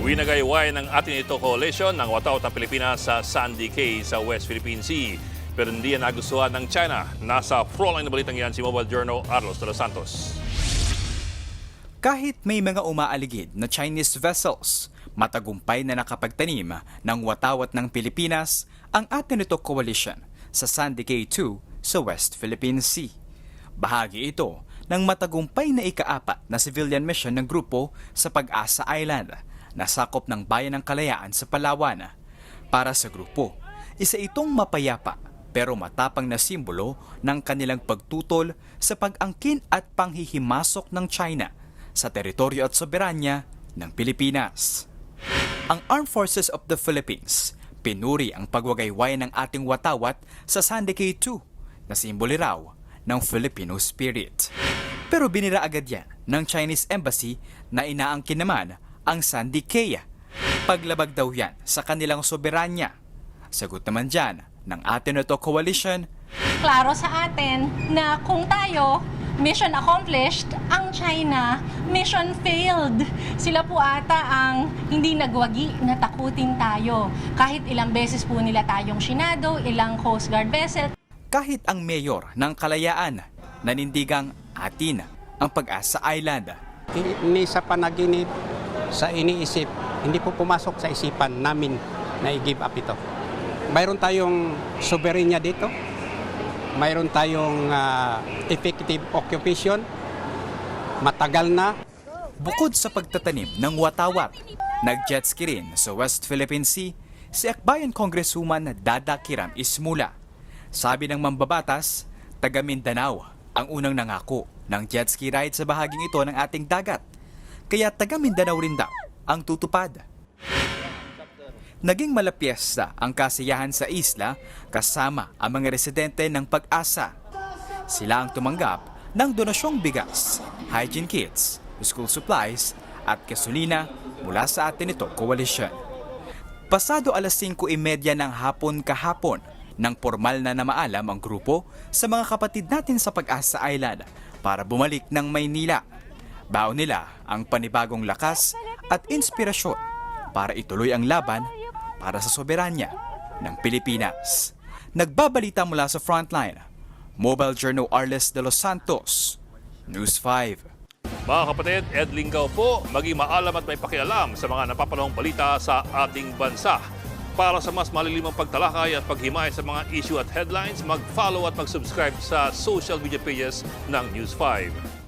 Winagayway ng ating ito coalition ng Wataw at Pilipinas sa Sandy Cay sa West Philippine Sea. Pero hindi yan nagustuhan ng China. Nasa frontline na balitang yan si Mobile Journal Arlos de los Santos. Kahit may mga umaaligid na Chinese vessels, matagumpay na nakapagtanim ng watawat ng Pilipinas ang atin ito coalition sa Sandy Cay 2 sa West Philippine Sea. Bahagi ito ng matagumpay na ika-4 na civilian mission ng grupo sa Pag-asa Island na sakop ng Bayan ng Kalayaan sa Palawan. Para sa grupo, isa itong mapayapa pero matapang na simbolo ng kanilang pagtutol sa pag-angkin at panghihimasok ng China sa teritoryo at soberanya ng Pilipinas. Ang Armed Forces of the Philippines pinuri ang pagwagayway ng ating watawat sa Sandy Cay 2 na simbolo raw ng Filipino spirit. Pero binira agad yan ng Chinese Embassy na inaangkin naman ang Sandy Cay. Paglabag daw yan sa kanilang soberanya. Sagot naman dyan ng atin ito coalition. Klaro sa atin na kung tayo mission accomplished, ang China mission failed. Sila po ata ang hindi nagwagi na takutin tayo. Kahit ilang beses po nila tayong sinado, ilang Coast Guard vessel. Kahit ang mayor ng Kalayaan nanindigang atin ang Pag-asa Island. Hindi sa panaginip, sa iniisip, hindi po pumasok sa isipan namin na i-give up ito. Mayroon tayong soberanya dito, mayroon tayong effective occupation, matagal na. Bukod sa pagtatanim ng watawat, nag-jet ski rin sa West Philippine Sea si Akbayan Congresswoman Dada Kiram Ismula. Sabi ng mambabatas, taga Mindanao ang unang nangako ng jet ski ride sa bahaging ito ng ating dagat. Kaya taga Mindanao rin daw ang tutupad. Naging malapiesta ang kasiyahan sa isla kasama ang mga residente ng Pag-asa. Sila ang tumanggap ng donasyong bigas, hygiene kits, school supplies at gasolina mula sa atin ito coalition. Pasado alas 5:30 ng hapon kahapon nang formal na namaalam ang grupo sa mga kapatid natin sa Pag-asa Island para bumalik ng Maynila. Baon nila ang panibagong lakas at inspirasyon para ituloy ang laban para sa soberanya ng Pilipinas. Nagbabalita mula sa frontline, Mobile Journal Arles de los Santos, News 5. Mga kapatid, Ed Lingaw po, maging maalam at may pakialam sa mga napapanahong balita sa ating bansa. Para sa mas malilimang pagtalakay at paghimay sa mga issue at headlines, mag-follow at mag-subscribe sa social media pages ng News 5.